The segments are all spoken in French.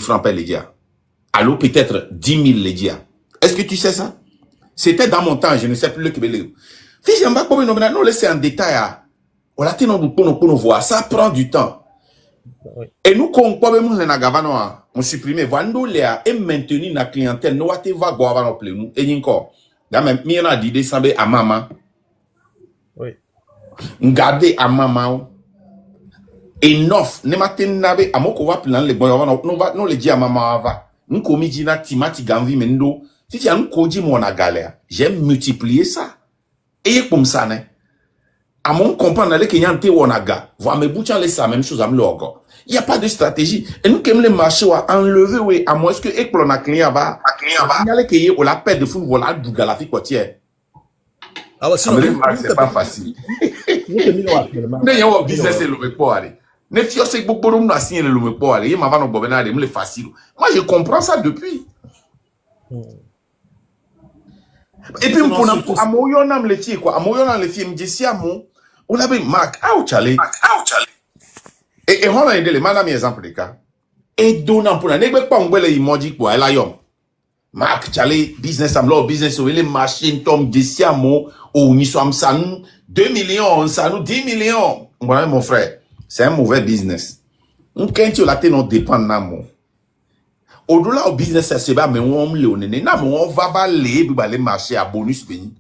francs per les gars. Allô, peut-être 10 000 les gars. Est-ce que tu sais ça? C'était dans mon temps, je ne sais plus le Québec. Fils, je ne sais pas non laisser en détail. On l'a tenu pour voir. Ça prend du temps. Oui. Et nous, quand on supprime, et maintenir la clientèle, nous avons voir nous. Et encore, même, il y a des décembre à maman. Oui. Garder à maman. Enough. Ne matin nabe, à mon couvert plan les bons, nous les dit à maman va. Nous commis timati ganvi mendo. Si tu as un koji mon galère, j'aime multiplier ça. Et comme ça, ne. À mon comprendre qu'il y a un thé ou un aga. Voir mes bouchons les ça, même chose à me l'orgo. Il n'y a pas de stratégie. Et nous, comme les marchés, enlever, oui, à moins que, et que l'on a client va, il y a les qui ou la paix de fou, voilà, du galafi côtier. Ah ouais, sinon, c'est pas facile. Ne y'a pas business et le pas aller. Ne fio c'est beaucoup de nous signer le pas aller. Il m'a vanné au bobena de me le facile. Moi, je comprends ça depuis. Et puis, pour à moyen nam le fier quoi, à moyen nam le fier, me dit si à mon, on avait Marc, out chalet. Et on a aidé les madame exemple de cas. Et donnant pour la nègre pas on voit les emoji pour elle ayom. Marc chalet business am law business ou les machines tom d'ici à mon ou ni somme ça nous 2 millions, ça nous 10 millions. Voilà mon frère, c'est un mauvais business. On quand tu la non dépend na mon. Au-delà au business c'est pas mais on le on est na on va pas les marchés à bonus pays.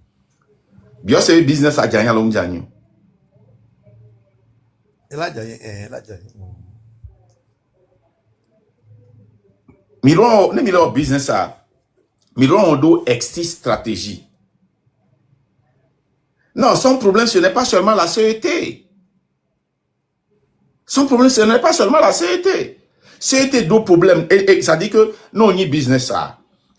Bien c'est business à gagner long gagner. Elle a gagné. Miron business à Miron on doit exit stratégie. Non, son problème ce n'est pas seulement la CET. Son problème ce n'est pas seulement la CET. CET deux problèmes et ça dit que non ni business ça.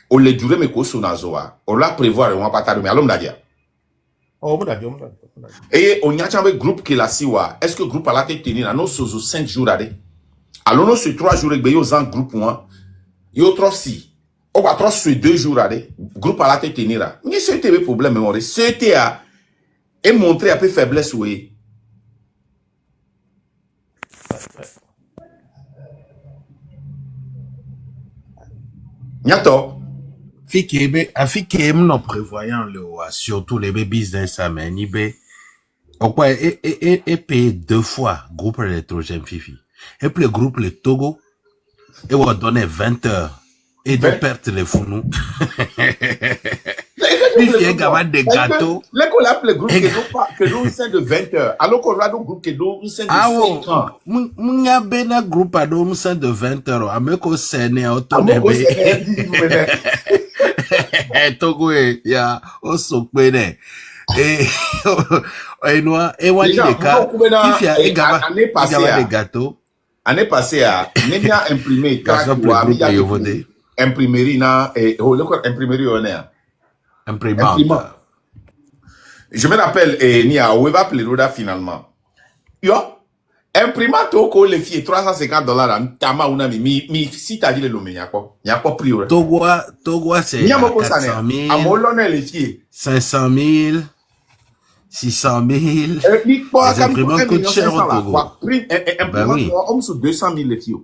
On les durer mais qu'on nazoa. On la prévoir on va pas tarder mais allons d'ailleurs. Oh, mon Dieu. Et on y a un groupe qui la siwa. Est-ce que le groupe a la tête tenir à nos 5 jours à alors nous sur 3 jours et ben en groupe moi. Yo 3 si. On va 3 sur 2 jours à groupe à la tête tenir à. Ni c'était le problème mais on c'était à et montrer un peu faiblesse oui. Nyato. Afikem non prévoyant le surtout les business à menibé. Pourquoi et paye 2 fois groupe électrogène Fifi. Et puis le groupe le Togo et on donner 20 heures et de perdre les fous. Fifi est gamin de gâteaux. L'école appelle le groupe que nous c'est de 20 heures. Alors qu'on a un groupe que nous c'est de 5 ans. M'ya bena groupe à nous c'est de 20 heures. Ameko sene autonome. Togo ya osokpene. Et nous et wani de cas. Fifi est gamin de gâteaux. Année passée à Némia imprimé imprimerie na et imprimerie on est. Imprimante. Je me rappelle ni à Weba Pleroda finalement. Yo imprimante au les filles $350 en tama una mi si t'as dit le nom y a pas prix. Togo c'est 400 000. À Molonne les filles 500 000. 600 000. Les imprimantes coûtent cher au Togo. Ben oui. On sous 200 000 les filles.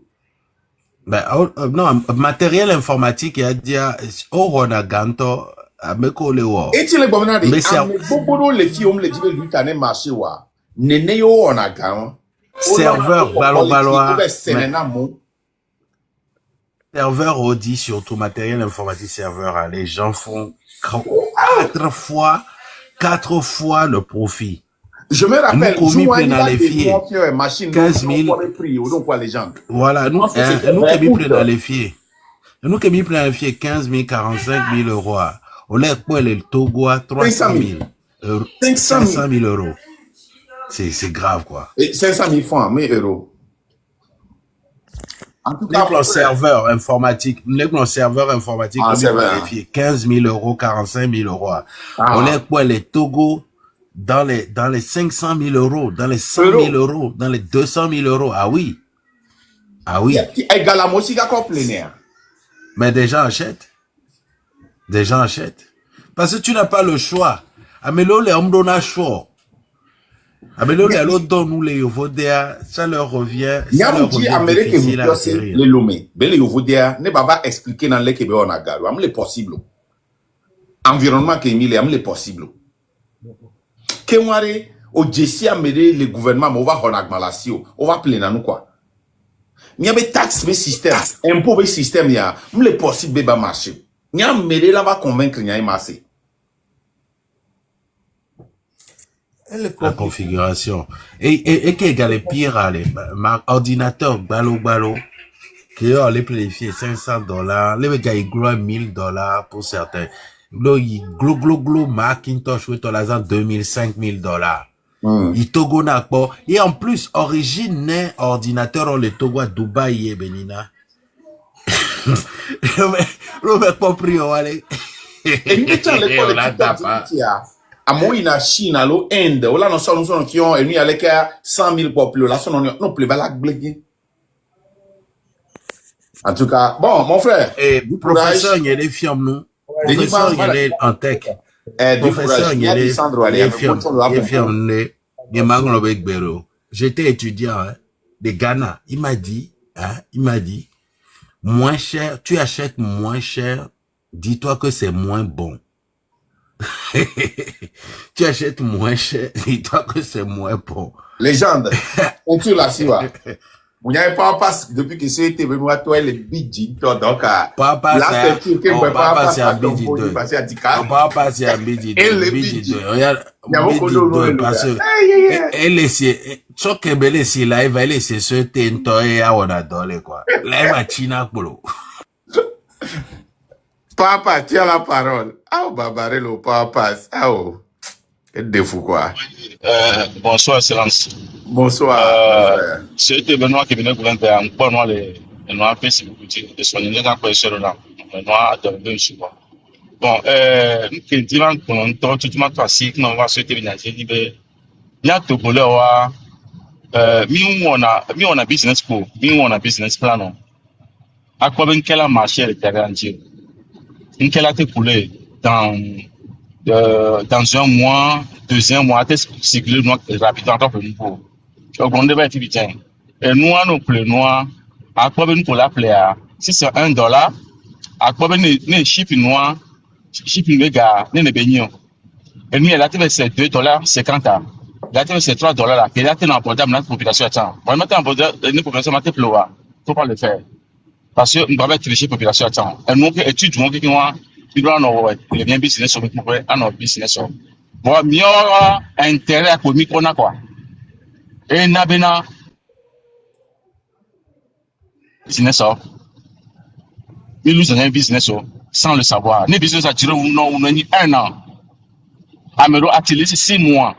Ben, non, matériel informatique, il y a dit, on a ganto, ameko le wo. Et tu les bonnes mais c'est beaucoup les filles, on me dit, lui, t'as un marché, wa. Nene yo, on a gan. Serveur, serveur audit, surtout matériel informatique serveur, les gens font 4 fois le profit. Je me rappelle, nous commis plein les filles, 15 000. Voilà, nous commis plein les filles. Nous commis plein les filles, 15 000, 45 000 euros. On a pour le Togo à 300 000 500 000 euros. C'est grave, quoi. Et 500 000 francs, 1000 euros. En tout cas, le serveur informatique, le serveur informatique, on a 15 000 euros, 45 000 euros. On est pour les Togo dans les 500 000 euros, dans les 100 000 euros, dans les 200 000 euros. Ah oui. Ah oui. Mais des gens achètent. Des gens achètent. Parce que tu n'as pas le choix. Ah, mais là, les hommes donnent un choix. Ah, mais l'autre donne nous les Yovodea, ça leur revient. Ça leur Nyam dit revient Amérique difficile à vous c'est acquérir. les lomé. Ben les Yovodia ne baba expliquer dans les Québec on a garo. Am les possible. Environnement qui est mis am les possible. Kenware au Jessie Amérique le gouvernement on va honagmalasio. On va plein nous quoi. Nyabe taxe be système, impôt be système ya. Am les possible ba marché. Nyam Amérique là va convaincre nyam marché. La configuration. Et qui est le pire, ma ordinateur, balo, qui a les planifié $500, les gars, ils gros $1,000 pour certains. Là, ils glo, Macintosh, oui, t'as l'argent $2,000, $5,000. Il Togo n'a pas. Et en plus, origine, né, ordinateur, on le Togo à Dubaï, et Benina. Le mec pas pris, on va aller. Et nous, l'école de Amo ina Chine alo Inde ola no so no ki on enu ale ka 100,000 population no plus balak blé. En tout cas, bon mon frère, et professeur il y a des firmes nous. Professeur il y a des en tech. Professeur il y a des firmes les manglo bekbero. J'étais étudiant hein, de Ghana, il m'a dit moins cher, tu achètes moins cher, dis-toi que c'est moins bon. Tu achètes moins cher, dis-toi que c'est moins bon. Légende, on tue la siwa. On n'y avait pas passé depuis que c'était venu à toi les bidji, donc papa là c'est que on pas passer à bidji on passer à bidji et les bidji. Regarde, parce que elle est so que belle si live elle c'est ce tento et à on adore quoi. Live à China polo. Papa, tu as la parole. Ah, Babarelo, papa. Ah, oh. Quel défaut, quoi. Bonsoir, Excellence. Bonsoir. C'était Benoît qui venait gouverner un peu noir les noirs Facebook, de soigner quand quoi sur là. Les noirs de bien souvent. Bon, que divan qu'on toi tout le monde classique, non va souhaiter bien dire dit ben, il y a tout pour là mi on a business school, mi on a business plan non. À quoi ben quel marché le garantir. Une quelle a été coulée dans un mois, 2 mois, à circuler rapidement pour nous. Au grand débat est bien. Et nous, on nous noir, à quoi ben pour l'appeler si c'est $1, à quoi ben ne shipping noir, shipping les gars, ne bénions. Et nous, elle a été c'est $2.50. La TV c'est $3 là. Et là, t'es dans abordable notre population attend. Moi, maintenant, abordable, une population m'a plus loin. Faut pas le faire. Parce que nous devons tricher population attend. Et nous, études, nous, qui nous, il doit nous, les biens business sur notre business. Bon, mieux, intérêt à commis qu'on a quoi. Et n'abena, business, il nous a un business, sans le savoir. Ni business à tirer ou non, on a ni 1 an. Amero a tiré 6 mois.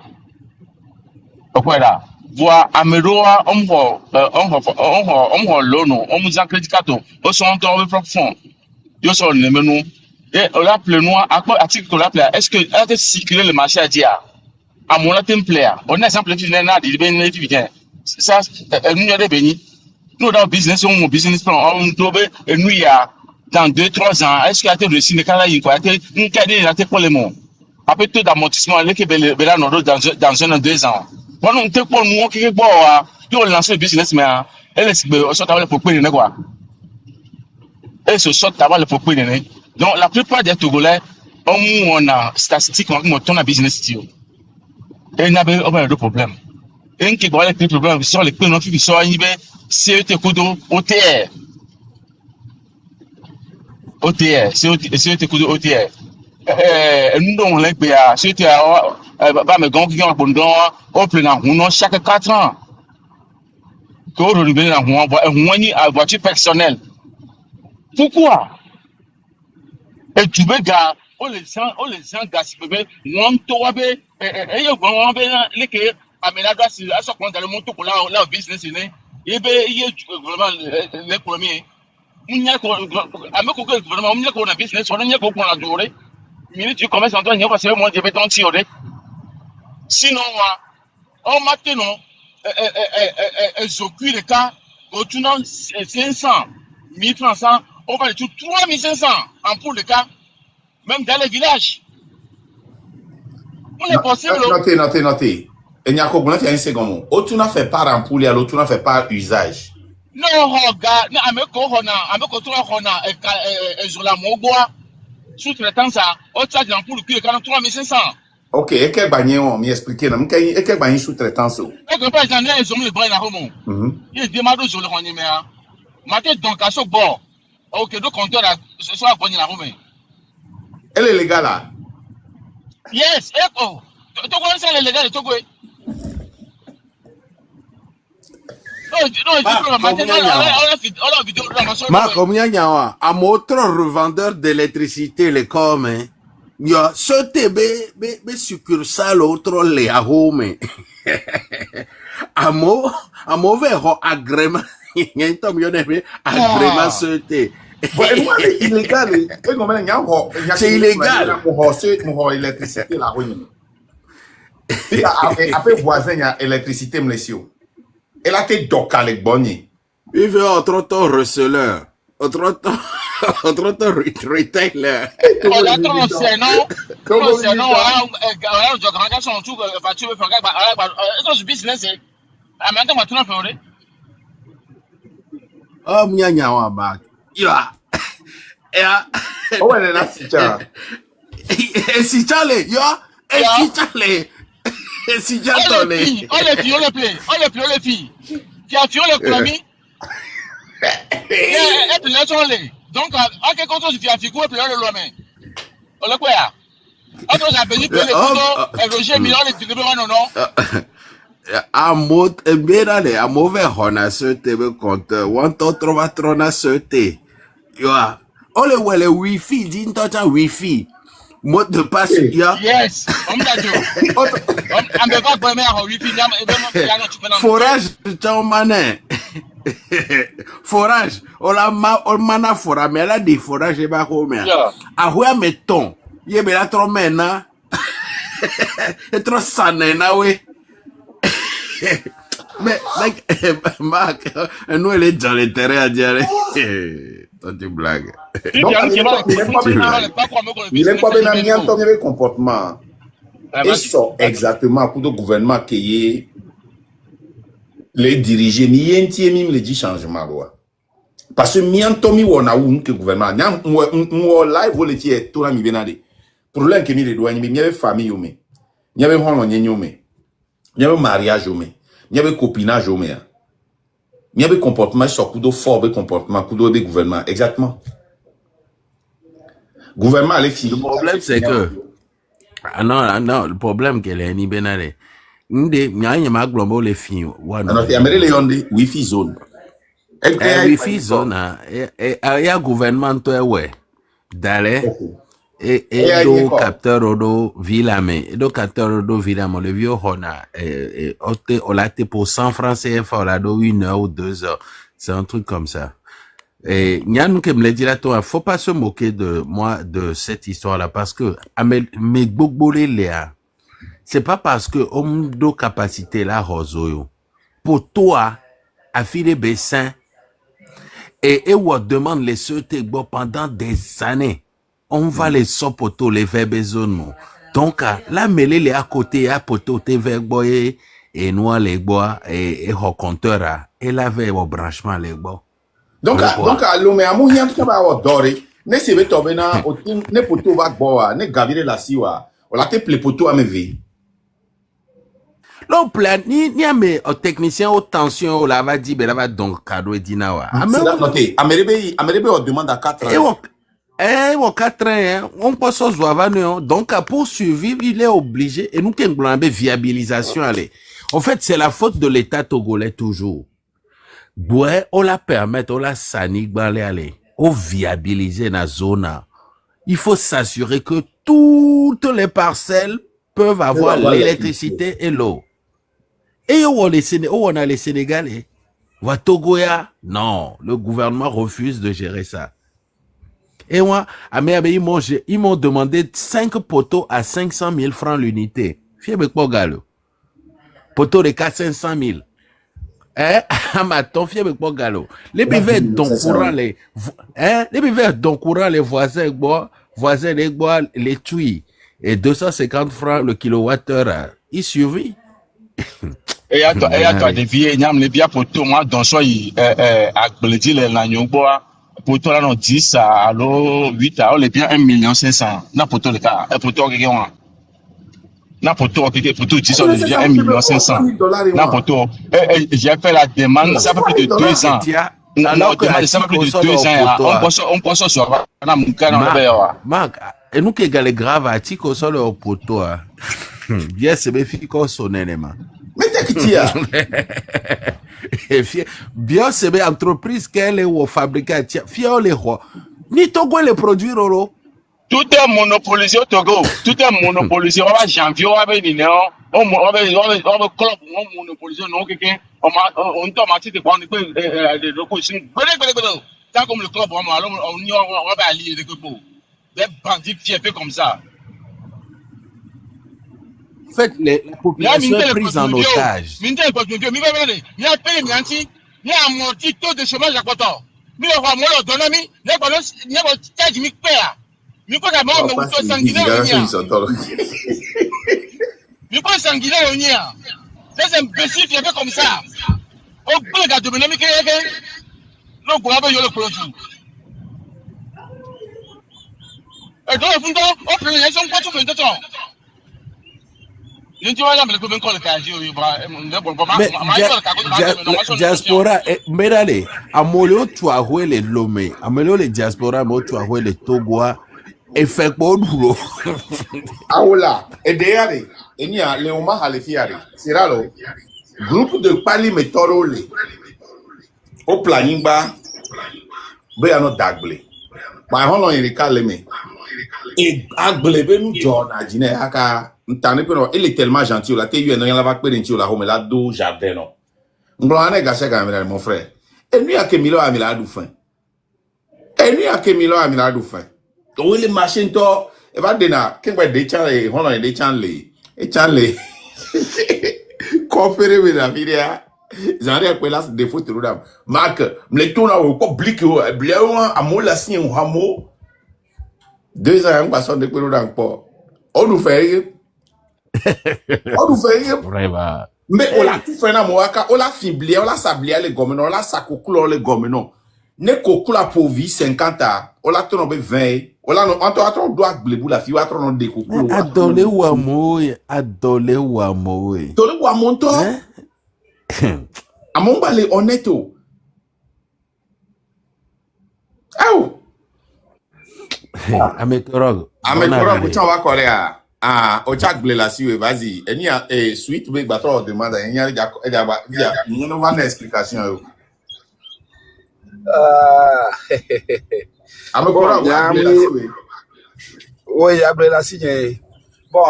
Okwera voa ameroa on lono on nous a crédit cato on sont en fond yo so le menu et on l'appelle noir à quoi article qu'on l'appelle est-ce que a été circuler le marché à dire à mon temple on a exemple qui n'a dit ben bien ça nous y a des bénis nous dans business on business plan on doit et nous y a dans 2-3 ans est-ce qu'il a été réussi le cas là il quoi été une cadre il a été pour le monde après tout d'amortissement les que bela dans 1 an 2 ans. Bon, on te prend nous qui bon on lance le business mais elle est sorte avoir pour payer quoi. Elle se sorte avoir le pour payer. Donc la plupart des Togolais on a statistique on tourne à business style. Et il n'y a pas de problème. Et qui voit les problèmes sur les paiements qui sont à niveau CET Kodo OTR. CET Kodo OTR. Nous on les paye CET va me gagner qui ont abondant au plein on chaque 4 ans que on renouvelle la voiture personnelle. Pourquoi? Et tu veux gars on les gens gaspillent on toi be et yo on be les que amenada si à ce compte dans le monde pour la business né et be vraiment les premiers on y a ko avec ko vraiment on y a ko na business on y a ko na doré minute du commerce en toi parce que moi je vais t'en tirer. Sinon, on maintenant, ils occupent le cas, au tournant 500, 1300, on va le tout 3500 en pour le cas, même dans les villages. On est possible. Notez. Et Nyako Boulan fait un second. Au tu n'as fait pas ampoule, alors tu n'as fait pas usage. Non, regarde, ameko to hona sur la moboa. Sous-traitant ça, au charge l'ampoule qui est 43 500. Ok, et quel bagné on m'y expliqué, non? Et quel bagné sous-traitance? Et que pas j'en ai, ils ont mis le bras à Homo. Il demande sur le Ronémea. Maté donc à ce bord. Ok, donc compteur ce soir à la Romain. Elle est légale là? Yes, echo. Tu connais ça les légal de Togo? Ma combien y a un autre revendeur d'électricité les comme yo ce TB be succursale autre les à home amo vers agrément y tom yo nebe agrément ce T c'est illégal. C'est illégal. Mon électricité la ruine. Après voisin y a électricité monsieur. Elle a été docale avec Bonnie. Il veut autre temps receleur, autre temps retailer. On a trop c'est non. Trop c'est non. Alors je regarde son tout voiture faire alors ce business est à maintenant maintenant faire. Oh mnya wa ba. Ya. Ya. Oh elle est là si ça. Et si Charlie, ya. Et si Charlie. Et si Charlie. On les filles. Qui a tué le premier. Et puis là, donc, en quelque sorte, tu as figuré pour le loi. On le quoi? Entre les pays, les photos, Roger Milan, les tigres, non? A mot, a mauvais hona ce TV compteur. One autre va trona ce T. Yoa. On le voit le wifi, dit un wifi. Mot de passe, ya. Yes. On m'a dit. On me va pas mettre wifi, forage, t'as manin. Forage, on mana forage, mais là des forages et bah home. Ah ouais, mettons, yé mais là trop mena, et trop sanena oui. Mais like, Marc, nous elle est dans les terrains à dire, toi tu blagues. Il n'est pas bien entendu le comportement. Et ça exactement pour le gouvernement qui est les diriger ni entier même les dit changement loi parce que miantomi wona ou que gouvernement nyam mo live wo le tie to na mi benade problème que mi le douane mi y avait famille yo me y avait hono nyenyo me y avait mariage yo me y avait copinage yo me y avait comportement sur kudo fort comportement kudo de gouvernement exactement gouvernement les filles le problème c'est que non le problème que les ni benade Nde nyanya maglombo le fin wana non amere le yonde wifi zone wifi zone ya gouvernement to ewe dale et do capteur do vilame le vieux hona on l'a été pour 100 francs CFA on l'a do 1 heure ou 2 heures c'est un truc comme ça et nyan que me le dit là toi faut pas se moquer de moi de cette histoire là parce que mes gbogbole léa c'est pas parce que on do capacité là rosoyo pour toi à filer bessin et on demande les sauter pendant des années on va les sopoto les vers besoin donc la mêlée les à côté à poto te vers boy et noir les bois et au compteur et la vers au branchement les bois donc allo mais amu hian to ba o dori ne se be to be na o ne poto va boa ne gavire la siwa o la te ple poto amevi. Non, ni a mes techniciens aux tensions, on l'a dit, ben là, donc, cadeau et dinawa. C'est la noté. Amerebe, on demande à 4 ans. Au 4 ans, on peut se voir, donc, pour survivre, il est obligé, et nous, qui avons viabilisation, allez. En fait, c'est la faute de l'État togolais, toujours. Ouais, on la permet, on la sanig, allez, on viabiliser la zone. Il faut s'assurer que toutes les parcelles peuvent avoir l'électricité et l'eau. Et on a les Sénégalais. Va Togoya? Non, le gouvernement refuse de gérer ça. Et moi, ils m'ont demandé 5 poteaux à 500 000 francs l'unité. Fiebe quoi galo? Poteaux de 400 000. Amaton, fiebe quoi galo? Les bivets donc courant les, les bivets donc courant les voisins les bois, les tuis. Et 250 francs le kilowattheure. Il survit. Et à toi, des vieux, n'y a les biens pour tout, moi, dans soi, à Blédi, les l'agneau, pour toi, là, non, 10, alors, 8, alors, les biens 1,500,000. N'a pour toi, le cas, pour toi, quelqu'un, n'a pour toi, pour tout, 10, les biens 1,500,000. N'a pour toi. J'ai fait la demande, ça fait plus de 2 ans. Alors que ça fait plus de 2 ans, on pense sur la Marc, et nous qui est grave à Tico sur le poteau, bien c'est mes filles qu'on sonne, Mais t'es qui t'y a? Bien c'est mes entreprises qu'elle est au fabricant, fier les rois. Ni Togo les produits, Rolo. Tout est monopolisé au Togo. Tout est monopolisé. On va janvier, on va venir, on va club, on monopolisé, non, quelqu'un. On t'a menti de prendre des locaux ici. Tant comme le club, on va allier des coupons. Des bandits qui est fait comme ça. En fait, la population est prise en otage. Il y a payé, il y a amorti taux de chômage à Coton. Il y a un mot d'autonomie, il y a un stage mi-père. Il y a un mot de sanguinaire. Il y a un sanguinaire. C'est un imbécile qui est fait comme ça. Au bout de la dominamie qui est fait, nous pouvons le produit. Et donc, on peut les gens pas tout le temps. Diaspora, mais allez, amolio tu as joué les Lomé, amolio les diaspora, moi tu as joué les Togois, et fait quoi boulot? Ah voilà, et d'ailleurs, il y a les Oma Halefiari, c'est là le groupe de Pali Metorole, au planning bas, béano d'agle, mais on a un calme, et agle ben John a dîné à ka. Il est tellement gentil, là, tu es là, va pérentir là, mais là, do jardin, non. M'blane gâché quand même, mon frère. Et nous, à Kemilo, à Milado fin. Et nous, à Kemilo, à Milado fin. Où les machines, toi, et va dena, qu'est-ce que des chans, les, on a des chans, les, conféré avec la vidéo. J'en ai appelé là, des photos, là. Marc, me tourne au public, bléon, à mon la signe, au hameau. 2 ans, on passe de pelo dans le port. On nous fait, Vraiment. mais on l'a tout fait dans mon cas, on l'a fiblé, on l'a sablé les gommes, on l'a sacoulé les gommes, non. Ne cocoula pour vie 50 ans, on l'a tourné 20, on l'a on doit blébou la fille, on a tourné des cocoulous. Adolé ou amour, adolé ou amour. Adolé ou amour, toi? Amon balé honnête. Ah! Amekorog. Amekorog, tu vas coller à Ochak Blélassi, vas-y. Il y a suite, mais on demande, il y a une explication. Amekorog, oui, Blélassi. Bon,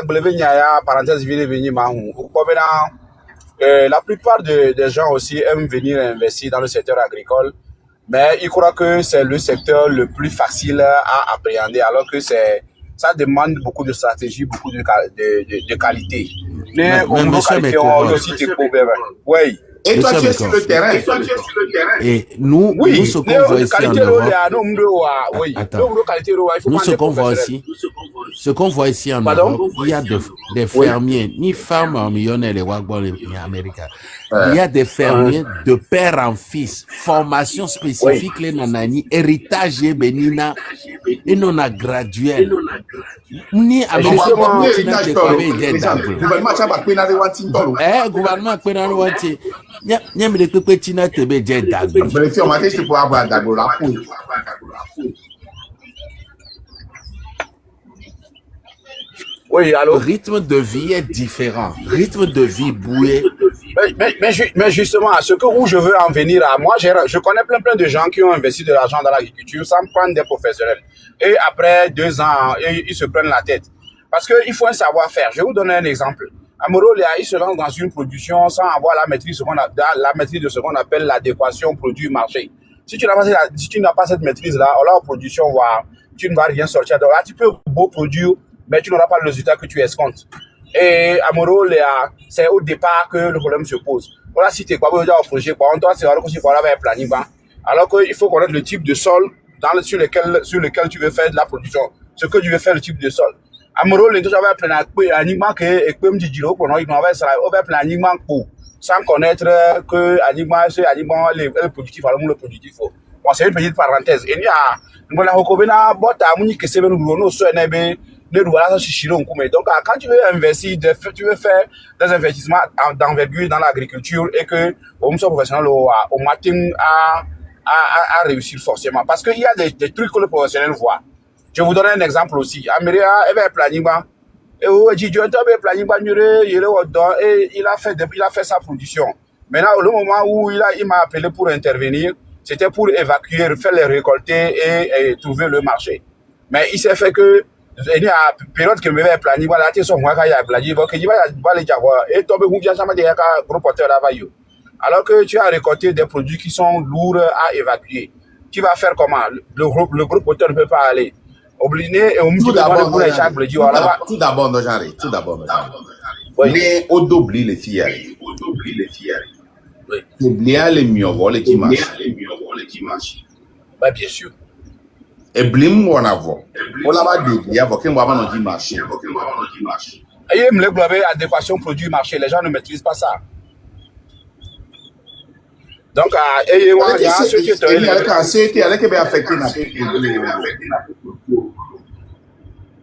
Agblévé, il y a parenthèse, venir Mahou. La plupart des gens aussi aiment venir investir dans le secteur agricole. Mais il croit que c'est le secteur le plus facile à appréhender, alors que ça demande beaucoup de stratégie, beaucoup de qualité. Mais on aussi des problèmes. Oui. Et toi, tu es sur le terrain. Et nous, oui, nous ce qu'on voit ici en Europe, nous ce qu'on voit ici, en Europe, il y a des fermiers, ni femmes millionnaires, les Wagbois, les Américains. Il y a des fermiers de père en fils, formation spécifique, les nanani, héritage benina, et non à graduel. Ni à gouvernement, oui, alors. Le rythme de vie est différent. Rythme de vie boué. Mais justement, où je veux en venir à moi, je connais plein de gens qui ont investi de l'argent dans l'agriculture sans prendre des professionnels. Et après 2 ans, ils se prennent la tête. Parce qu'il faut un savoir-faire. Je vais vous donner un exemple. Amoro Léa, il se lance dans une production sans avoir la maîtrise de ce qu'on appelle l'adéquation produit-marché. Si tu n'as pas cette maîtrise-là, alors en production, tu ne vas rien sortir. Donc là, tu peux beau produire, mais tu n'auras pas le résultat que tu escomptes. Et Amoro Léa, c'est au départ que le problème se pose. Voilà, si tu es quoi, vous avez un projet, on doit savoir que si vous avez un planning, alors qu'il faut connaître le type de sol sur lequel tu veux faire de la production, ce que tu veux faire, le type de sol. Amoro les deux j'avais plein à Nigma que et comme dit Giro pour nous il m'avait ça on va plein à Nigma pour sans connaître que Nigma c'est Nigma le positif alors le positif bon c'est une petite parenthèse et il y a nous la recobena bota muni que c'est nous nous so nebe de voilà ça chichiro mais donc quand tu veux investir tu veux faire des investissements d'envergure dans l'agriculture et que on soit professionnel au matin à réussir forcément parce qu'il y a des trucs que le professionnel voit. Je vous donne un exemple aussi. Amélia, elle avait planning et il a fait sa production. Maintenant, au moment où il m'a appelé pour intervenir, c'était pour évacuer, faire les récolter et trouver le marché. Mais il s'est fait que il y a une période que me avait planning voilà tu son moi il y a planning que il va les avoir et tomber où bien jamais des gros porteurs là-bas. Alors que tu as récolté des produits qui sont lourds à évacuer. Tu vas faire comment? Le gros porteur ne peut pas aller. Obligé et on me dit tout d'abord dans genre tout d'abord mais au double les filles oublier les mieux voler qui marche bah bien sûr et blim on avoir on l'a pas dit il y a aucun moment on dit marché et me le globe adéquation produit marché les gens ne maîtrisent pas ça donc et il y a ceux qui était avec bien affecté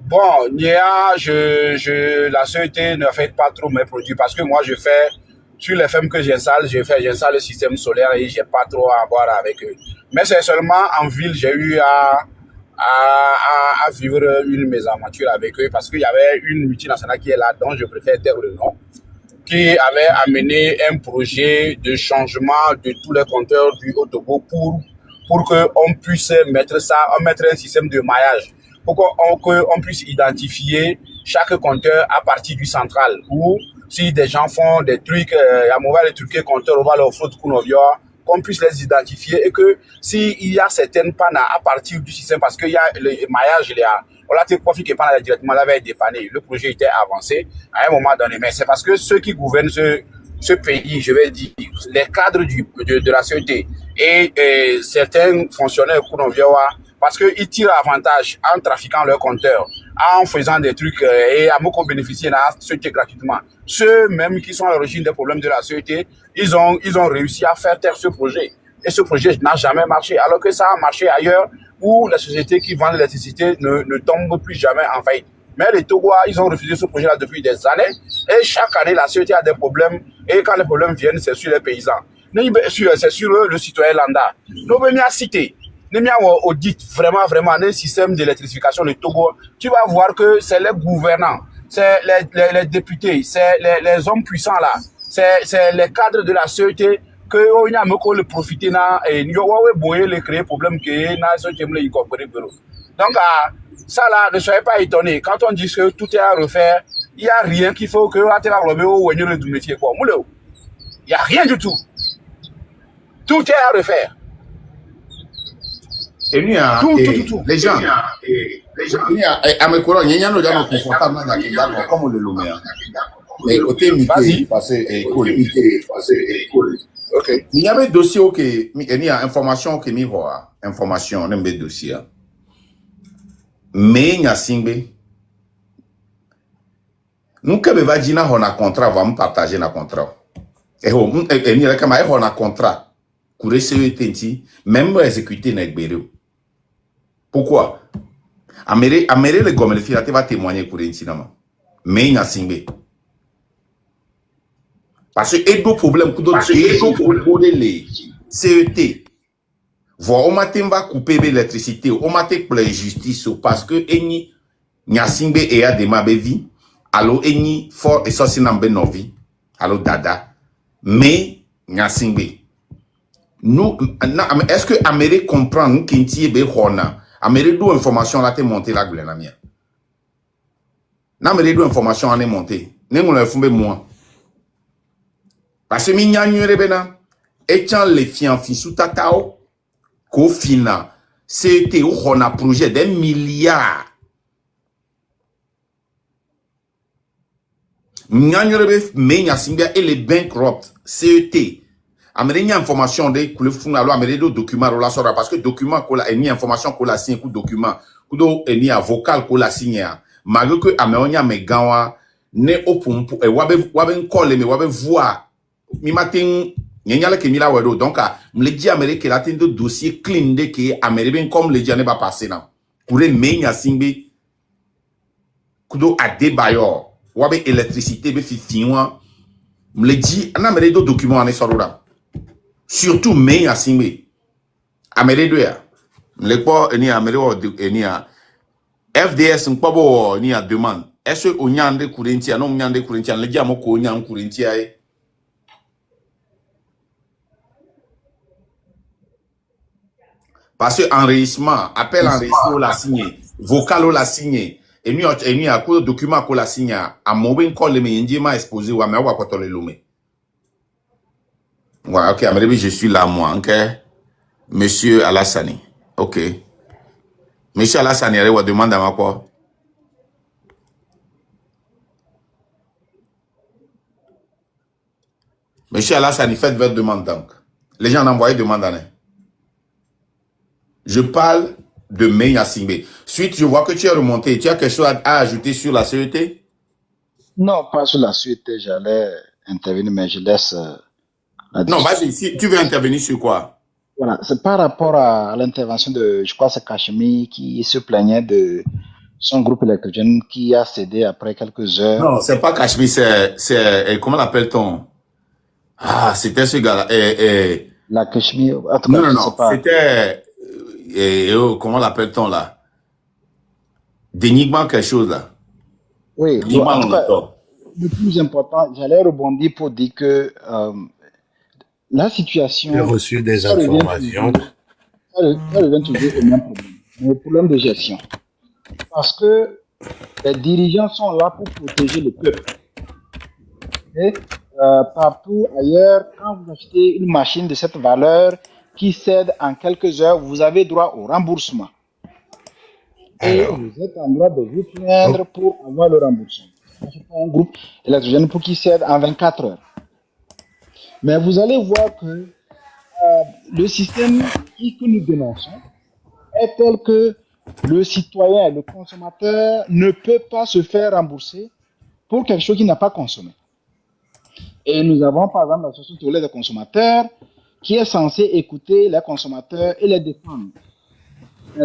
bon, la société ne fait pas trop mes produits parce que moi, je fais, sur les fermes que j'installe, j'installe le système solaire et j'ai pas trop à voir avec eux. Mais c'est seulement en ville, j'ai eu à vivre une mésaventures avec eux parce qu'il y avait une multinationale qui est là, dont je préfère taire le nom, qui avait amené un projet de changement de tous les compteurs du Haut-Togo pour qu'on puisse mettre un système de maillage. Pour qu'on puisse identifier chaque compteur à partir du central. Ou si des gens font des trucs, on va les truquer compteurs, on va leur foutre qu'on puisse les identifier et que s'il y a certaines pannes à partir du système, parce qu'il y a le maillage, on a été profité que panne directement, l'avait dépanné. Le projet était avancé à un moment donné. Mais c'est parce que ceux qui gouvernent ce pays, je vais dire, les cadres de la société et certains fonctionnaires parce qu'ils tirent avantage en trafiquant leurs compteurs, en faisant des trucs et à beaucoup bénéficier de la société gratuitement. Ceux même qui sont à l'origine des problèmes de la société, ils ont réussi à faire taire ce projet. Et ce projet n'a jamais marché, alors que ça a marché ailleurs où les sociétés qui vendent l'électricité ne tombent plus jamais en faillite. Mais les Togois, ils ont refusé ce projet-là depuis des années. Et chaque année, la société a des problèmes. Et quand les problèmes viennent, c'est sur les paysans. C'est sur le citoyen lambda. Nous venons à citer. Nous audit vraiment un système d'électrification du Togo. Tu vas voir que c'est les gouvernants, c'est les députés, c'est les hommes puissants là, c'est les cadres de la société que on a le profiter na et nous avons les créer problème que na société me incorporer. Donc ça là, ne soyez pas étonnés quand on dit que tout est à refaire, il y a rien qu'il faut que on t'a enlevé au le du métier quoi. Il y a rien du tout. Tout est à refaire. Et nous, les gens, à mes collègues, il y a des gens qui sont confortables comme le Lomé. Et côté mité, parce que ok. Il y avait dossier qui, il y a information qui m'y voit, information, on aime dossier. Mais il y a singé. Nous que va dire on a contrat, va me partager na contrat. Et il y a comme on a contrat, courir sur le même exécuter n'exbéré. Pourquoi? Améré le gomme le filaté va témoigner pour un cinéma. Mais il y a singé. Parce que et deux problèmes pour les CET. Voir au matin va couper l'électricité, au matin pour la justice parce que eni nya singé et a de ma vie. Alors eni fort et ça c'est n'ambe novi. Alors dada. Mais nya singé. Nous est-ce que Amérique comprend nous qui be hona? Amérique d'où information là t'es monté la gueule la mienne. N'Amérique d'où information en est monté. N'en le fumé moi. Parce que mi nyanyure bena étant les fian sous tatao qu'au final c'était on a projet des milliards. Nyanyure be mais nyasinga et les bankrupt CET. Amérique information de que le fond alors Amérique de document la sort parce que document qu'on a ni information qu'on la signe ou document ou ni vocal qu'on la signe malgré que ameonya me gawa ne opumpu e wabe nkole me wabe voix mi matin nyanyale ke mila wedo donc me dit Amérique la tin de dossier clean de que Amérique comme le dit ne va passer na kure menya singbe kudo adebayo wabe électricité be fitinwa me dit na Amérique do document ane sorora surtout menya singbe Amérique do ya le po eni Amérique eni a FDS nkpabo ni a demande est-ce que onyande kurentia non onyande kurentia le dit amoko onyande kurentia parce que enregistrement appel enregistrement la signé vocal la signé et nous a quoi document ko la signé a moben call me ndi ma exposé wa me wa ko le lume ouais OK Amérique je suis là moi OK monsieur Alassani OK monsieur Alassani allez wa demande à ma quoi monsieur Alassani faites votre demande donc les gens ont envoyé demande à je parle de Meya Singbe. Suite, je vois que tu es remonté. Tu as quelque chose à ajouter sur la CET? Non, pas sur la CET. J'allais intervenir, mais je laisse la Non, discussion. vas-y. Si tu veux intervenir sur quoi? Voilà, c'est par rapport à l'intervention de, je crois, c'est Kashmir qui se plaignait de son groupe électrogène qui a cédé après quelques heures. Non, c'est pas Kashmir, c'est comment l'appelle-t-on? Ah, c'était ce gars-là. La Kashmir, en tout cas, Non, je non, sais non. pas. C'était comment l'appelle-t-on là? Dénigment quelque chose là. Oui, Dénigment en tout cas, en le plus important, j'allais rebondir pour dire que la J'ai situation, reçu des ça revient informations. ça revient toujours au même problème, mais au problème de gestion. Parce que les dirigeants sont là pour protéger le peuple. Et partout ailleurs, quand vous achetez une machine de cette valeur qui cède en quelques heures, vous avez droit au remboursement. Et Alors, vous êtes en droit de vous plaindre pour avoir le remboursement. Achetez un groupe électrogène pour qu'il cède en 24 heures. Mais vous allez voir que le système que nous dénonçons est tel que le citoyen, le consommateur ne peut pas se faire rembourser pour quelque chose qu'il n'a pas consommé. Et nous avons par exemple l'association totale des consommateurs qui est censée écouter les consommateurs et les défendre.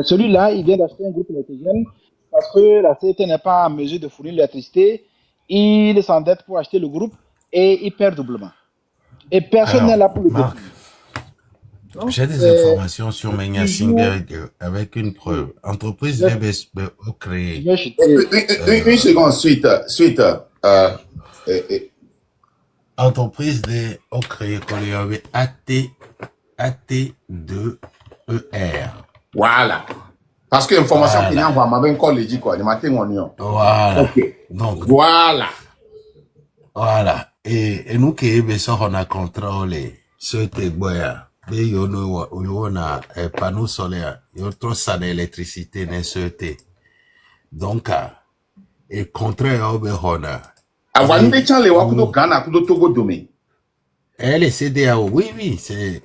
Celui-là, il vient d'acheter un groupe électrogène parce que la CET n'est pas en mesure de fournir l'électricité. Il s'endette pour acheter le groupe et il perd doublement. Et personne n'est alors, là pour le Marc, défendre. Donc, j'ai des informations sur Menya Singbe avec une preuve. Entreprise VBSB créée. je vais chuter. Une seconde, suite. Entreprise de créée qu'on y avait AT2ER. Voilà. Parce que l'information qu'il y a, Voilà. on m'a bien collé dit quoi. Le matin, on y est. Voilà. OK. Donc, Voilà. voilà. Et nous qui on a contrôlé ce téboya. Mais on a un panneau solaire. Il y a trop ça d'électricité dans ce thé. Donc, et contraire au on a. Avoir une détient les wakudo Ghana, kudo Togo Dome. Elle est CDAO. Oui, c'est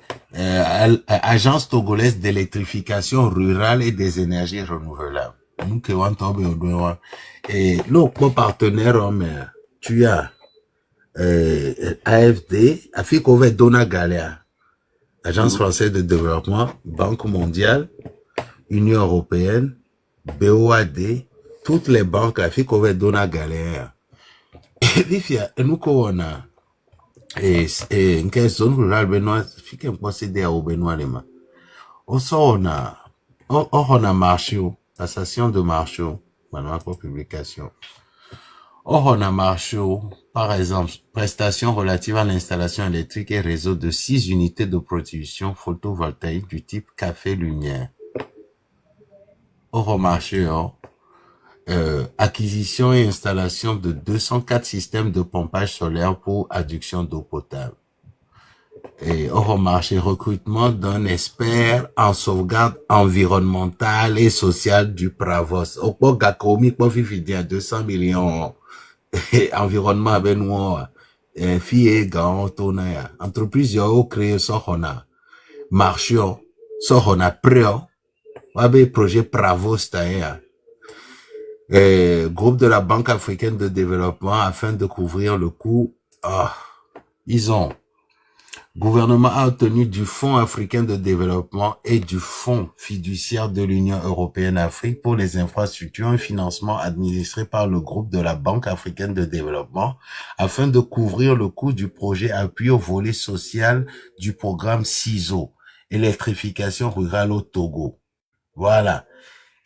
Agence togolaise d'électrification rurale et des énergies renouvelables. Nous qui on tombe au doigt. Et nos partenaires, tu as AFD, Afikovet Dona Galea, Agence française de développement, Banque mondiale, Union européenne, BOAD, toutes les banques Afikovet Dona Galea. Et nous qu'on a et une zone rurale benoît fique un procédé à Benoît Lema. Aussi on a marché, passation de marché, manuel pour publication. On a marché, par exemple, prestations relatives à l'installation électrique et réseau de 6 unités de production photovoltaïque du type café-lumière. On marché, acquisition et installation de 204 systèmes de pompage solaire pour adduction d'eau potable. Et au marché recrutement d'un expert en sauvegarde environnementale et sociale du Pravos. Au point Gakomi, pour vivre 200 millions environnement avec nous, filles, gants, tonnerre. Entreprise, yo, créé ça, on a marché, ça, on a prêt, avec projet Pravos, d'ailleurs. Groupe de la Banque africaine de développement afin de couvrir le coût. Gouvernement a obtenu du Fonds africain de développement et du Fonds fiduciaire de l'Union européenne Afrique pour les infrastructures un financement administré par le groupe de la Banque africaine de développement afin de couvrir le coût du projet appui au volet social du programme CISO, électrification rurale au Togo. Voilà.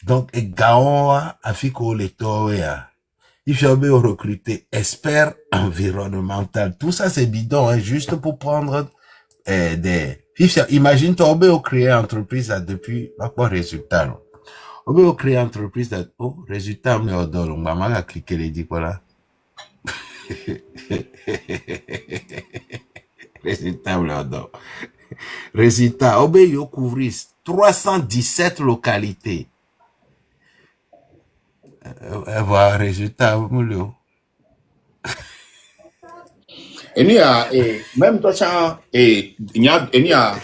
Donc, Gaoa Afiko Letoya. Il faut bien recruter expert environnemental. Tout ça, c'est bidon, hein, juste pour prendre imagine toi, on créer une entreprise là depuis, quoi résultat, non? On peut créer une entreprise là, résultat, mais on donne, on va cliquer les dit voilà. Résultat, on donne. Résultat, on peut couvrir 317 localités. Voilà, résultat, moulio. Même toi, il y a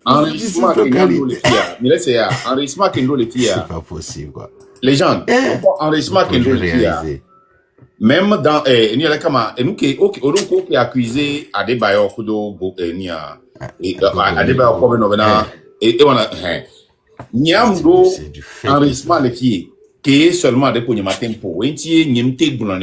enrichissement qui est enrichissement qui c'est pas possible, quoi. Les gens, enrichissement qui est même dans il y a comment et nous qui est accusé à des bailleurs kudo ni à des bailleurs comme novena et on a niamdo enrichissement les filles qui est seulement des pour matin pour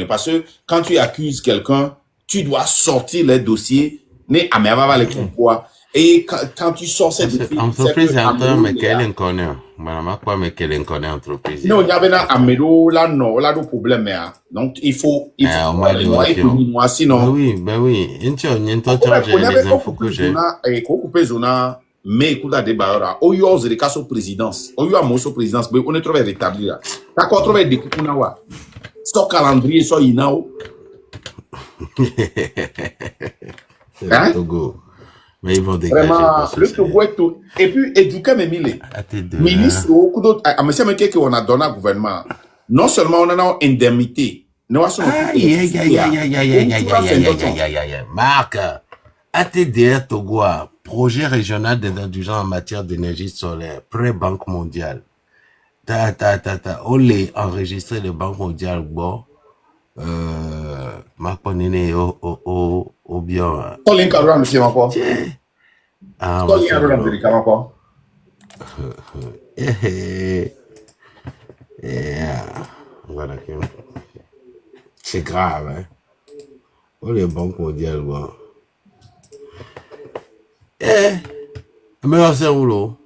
parce que quand tu accuses quelqu'un tu dois sortir les dossiers mais à mais les pourquoi et quand tu sors ces dossiers entreprise mais quel inconnu madame quoi mais quel inconnu entreprise non il y avait un amélo là non là le problème mais donc il faut moi sinon ben oui les infos que j'ai et couper zona mais écoute des barra au yo de cas sur présidence au yo amoso présidence mais on est trouvé rétablir d'accord trouvé des kuna wa so calendrier so inao hein Togo. Mais ils vont dégager. Vraiment, le Togo est tout. Et puis, éduquer mes ministres, beaucoup d'autres. Mais c'est même qu'on a donné au gouvernement. Non seulement on a une indemnité. Nous avons Marc, ATDR Togo, projet régional d'indulgence en matière d'énergie solaire, pré-Banque mondiale. On les enregistré de Banque mondiale, bon. Marc Ponine au bien. Colin Caron, c'est encore. Colin Caron, c'est encore. Voilà. C'est grave, hein. Oh, les banques mondiales, bon. Mais c'est où l'eau?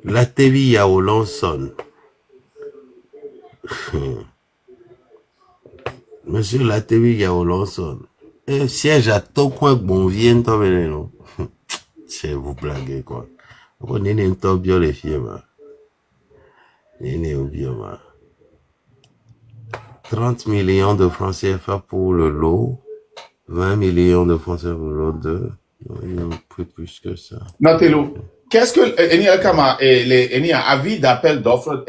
La TV à Olanson. Monsieur la TV il y a Olanson. Siège à Tokwe Bonvien, toi, non? C'est vous blaguez, quoi. On est un top bien les filles, man. N'est bien, man. 30 millions de francs CFA pour le lot. 20 millions de francs CFA pour le lot 2. Il y a un peu plus que ça. Natelo, qu'est-ce que les avis d'appel d'offres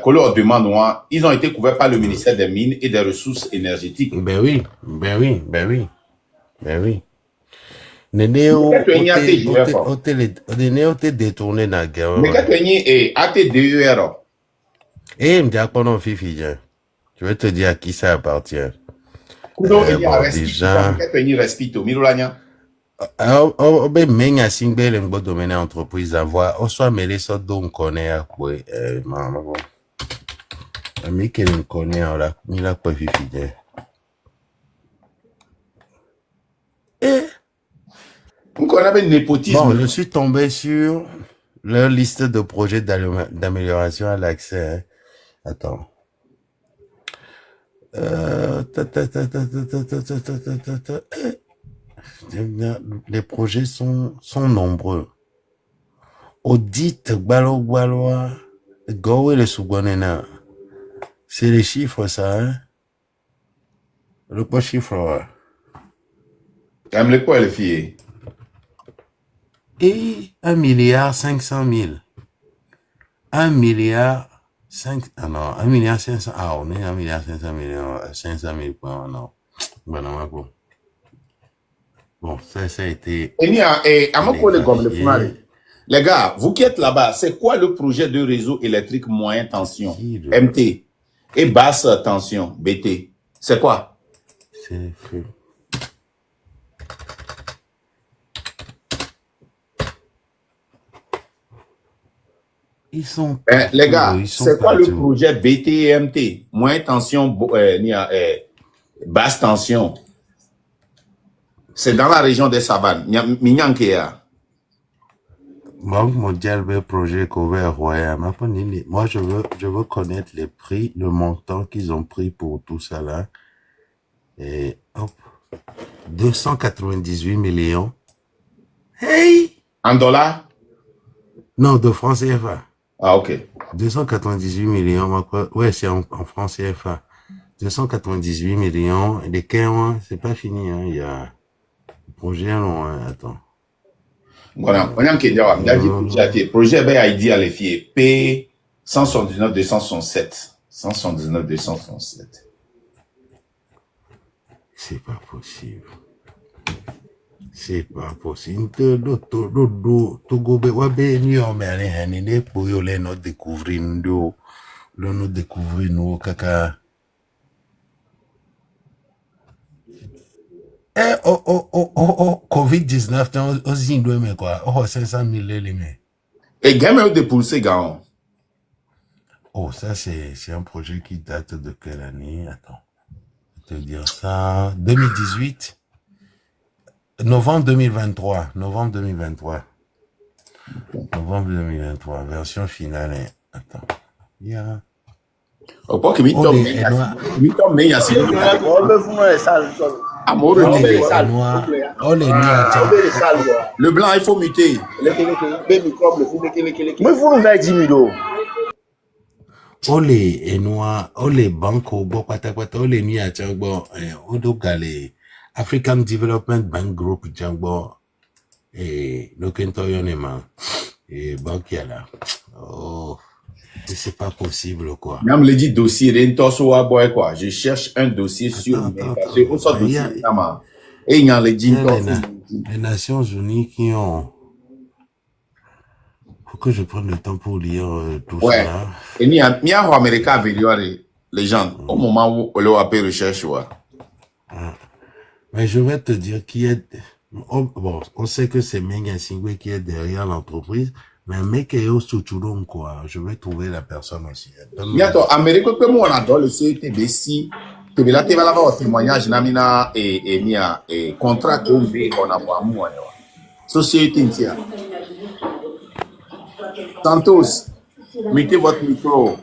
Colo demande ils ont été couverts par le ministère des Mines et des Ressources énergétiques. Ben oui. Néné on détourné dans la guerre. Mais quand tu es ATDER. Eh, me dis pas non fifi. Je vais te dire à qui ça appartient. Déjà. Respito, Mirolania. Ben menga singbe le mbo domaine entreprise envoie on soit mêlé ça donc connaît à quoi maman bon ami qu'elle me connaît on la mis la pas fifi. Bon, je suis tombé sur leur liste de projets d'amélioration à l'accès. Hein. Attends. Les projets sont nombreux. Audit, Gbalo, Gowe le Sougonena. C'est les chiffres, ça, hein? Le pas chiffre, ouais. T'aimes les quoi, les filles? Et 1,5 milliard. 1 milliard 5. Ah non, 1 milliard 500. Ah, on est 1 milliard 500 millions. 500 000 points, non. Bon, non, bon, ça a été. Et à mon collègue, comme le fumari. Les gars, vous qui êtes là-bas, c'est quoi le projet de réseau électrique moyenne tension, MT, et basse tension, BT? C'est quoi? C'est fou. Ils sont les gars, ils sont c'est quoi le partout. projet BT et MT? Moyenne tension, basse tension. C'est dans la région des savanes. Minyankea. Banque mondiale veut projet couvert royal. Moi, je veux connaître les prix, le montant qu'ils ont pris pour tout ça là. Et hop, 298 millions. Hey! En dollars? Non, de francs CFA. Ah, ok. 298 millions. Ouais, c'est en francs CFA. 298 millions. Et les 15, c'est pas fini. Hein. Il y a le projet long. Hein. Attends. Voilà. On a un projet BID à l'effier. P 179 267. 179 267. C'est pas possible. C'est pas possible. Découvrir nous caca. COVID-19 aussi mais quoi. Oh 500 000 les mais. Et gamin de pousser gars. Oh ça c'est un projet qui date de quelle année? Attends. Je vais te dire ça 2018. Novembre 2023, version finale. Attends. Yeah. Oh, pas que le blanc, il faut muter. Ole enwa ole banko bo patakpata ole ni achagbo odogale African Development Bank Group jangbo lokentoyonema bankiala. Oh, c'est pas possible quoi. Même le dit dossier rentoso boy quoi. Je cherche un dossier sur dossier et il y a les Nations Unies qui ont. Faut que je prenne le temps pour lire tout ça. Là. Et il y a un Américain amélioré les gens au moment où on l'a appelé recherche. Mais je vais te dire qui est. Bon, on sait que c'est Menga Singwe qui est derrière l'entreprise, mais mec est au Souchoudon quoi. Je vais trouver la personne aussi. Bientôt, Amérique, comme on adore le CTBC, tu vas là au témoignage, Namina et Mia et contrat qu'on a pour moi. Société entière. Santos, mettez votre micro.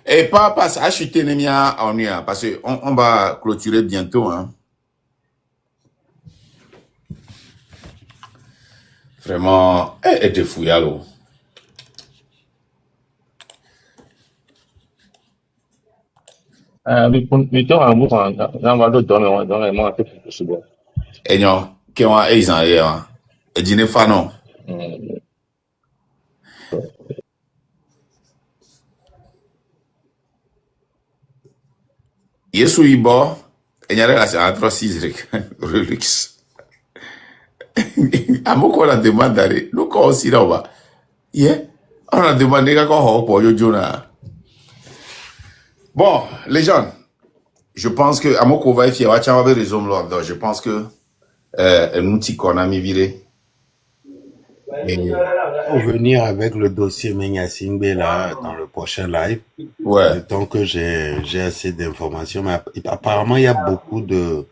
Et pas acheter les miens en IA, parce qu'on va clôturer bientôt. Hein. Vraiment, elle était fou, alors. Et non, qui ont un exemple, et dîner fanon. Yesu ibo, et n'y a rien à faire, relux. Amoko la demande d'aller, nous quand aussi là-bas. Yeah, on a demandé qu'on pour Yojona. Bon, les gens, je pense que Amoko va faire raison là. Je pense que nous t'y qu'on a mis viré. Pour venir avec le dossier Menga Singbe là dans le prochain live. Ouais. Tant que j'ai assez d'informations, mais apparemment il y a beaucoup de